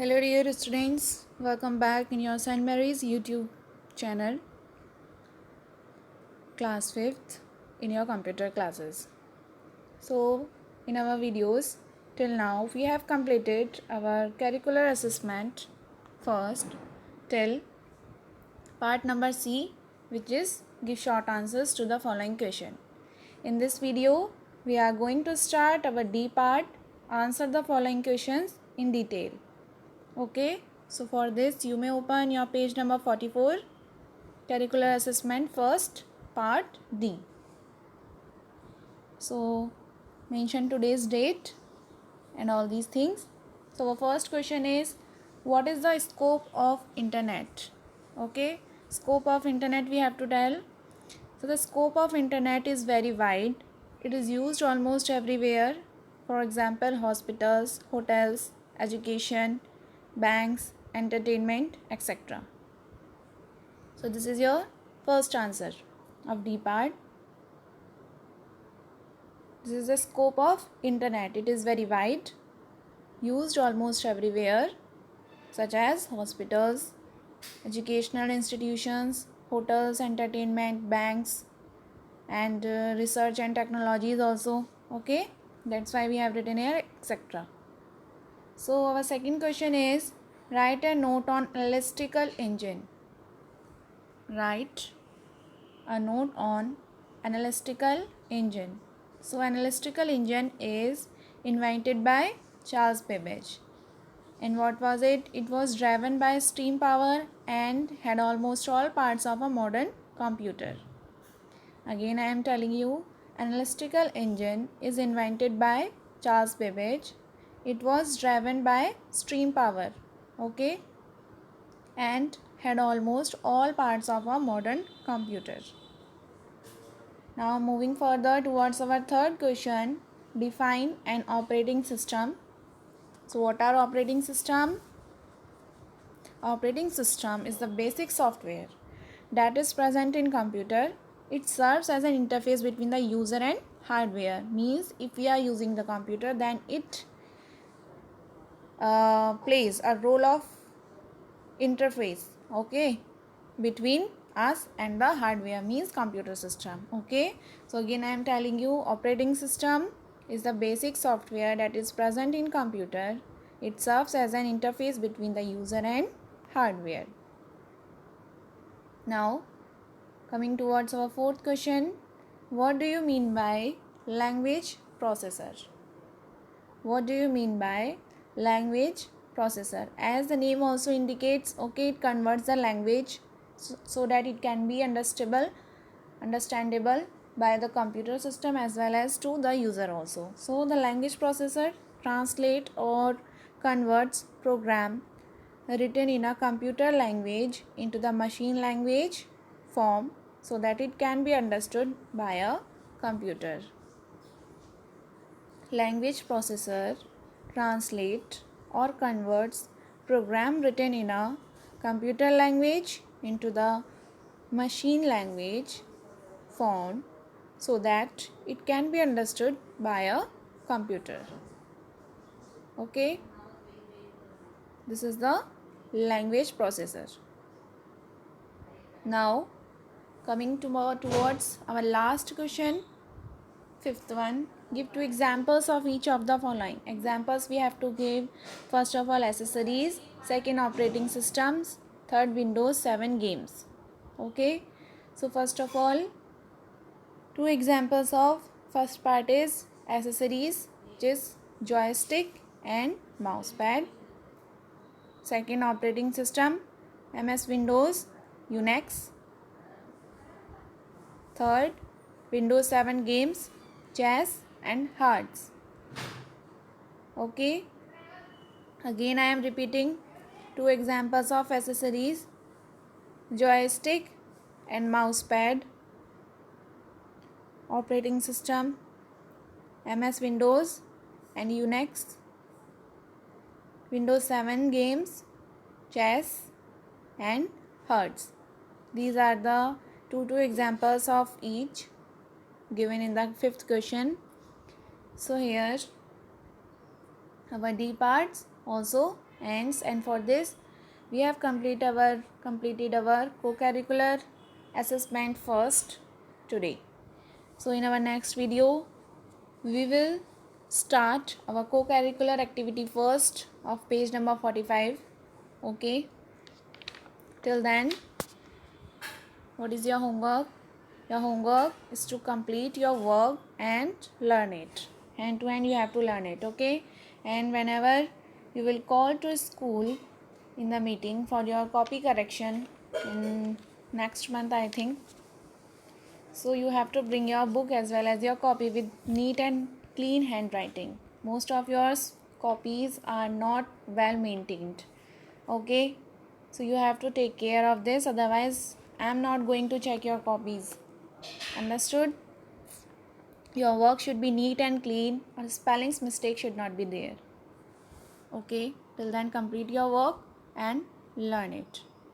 Hello dear students, welcome back in your St. Mary's YouTube channel, class 5th in your computer classes. So in our videos till now we have completed our curricular assessment first till part number C, which is give short answers to the following question. In this video we are going to start our D part, answer the following questions in detail. Okay, so for this you may open your page number 44, curricular assessment first part D. So mention today's date and all these things. So our first question is, what is the scope of internet? Okay, scope of internet we have to tell. So the scope of internet is very wide. It is used almost everywhere. For example, hospitals, hotels, education, banks, entertainment, etc. So this is your first answer of D part. This is the scope of internet. It is very wide, used almost everywhere, such as hospitals, educational institutions, hotels, entertainment, banks, and research and technologies also. Okay, that's why we have written here etc. So our second question is, write a note on analytical engine. Write a note on analytical engine. So analytical engine is invented by Charles Babbage. And what was it? It was driven by steam power and had almost all parts of a modern computer. Again I am telling you, analytical engine is invented by Charles Babbage. It was driven by steam power. Okay? And had almost all parts of a modern computer. Now moving further towards our third question, define an operating system. So what are operating system? Operating system is the basic software that is present in computer. It serves as an interface between the user and hardware. Means if we are using the computer, then it plays a role of interface, okay, between us and the hardware, means computer system. Okay, so again I am telling you, operating system is the basic software that is present in computer. It serves as an interface between the user and hardware. Now coming towards our fourth question, what do you mean by language processor? What do you mean by language processor? As the name also indicates, okay, it converts the language so that it can be understandable by the computer system as well as to the user also. So the language processor translate or converts program written in a computer language into the machine language form so that it can be understood by a computer. Language processor translate or converts program written in a computer language into the machine language form so that it can be understood by a computer. Okay, this is the language processor. Now coming towards our last question, fifth one, give two examples of each of the following. Examples we have to give, first of all accessories, second operating systems, third Windows 7 games. Okay, so first of all, two examples of first part is accessories, which is joystick and mousepad. Second operating system, MS Windows, Unix. Third, Windows 7 games, chess and hearts. Okay, again I am repeating, two examples of accessories, joystick and mousepad. Operating system, MS Windows and Unix. Windows 7 games, chess and hearts. These are the two examples of each given in the fifth question. So here our D parts also ends, and for this we have completed our co-curricular assessment first today. So in our next video we will start our co-curricular activity first of page number 45. Okay, till then what is your homework? Your homework is to complete your work and learn it. Hand to hand you have to learn it, okay? And whenever you will call to school in the meeting for your copy correction in next month, I think. So you have to bring your book as well as your copy with neat and clean handwriting. Most of your copies are not well maintained, okay? So you have to take care of this, otherwise I am not going to check your copies. Understood? Your work should be neat and clean, or spellings mistake should not be there. Okay, till then complete your work and learn it.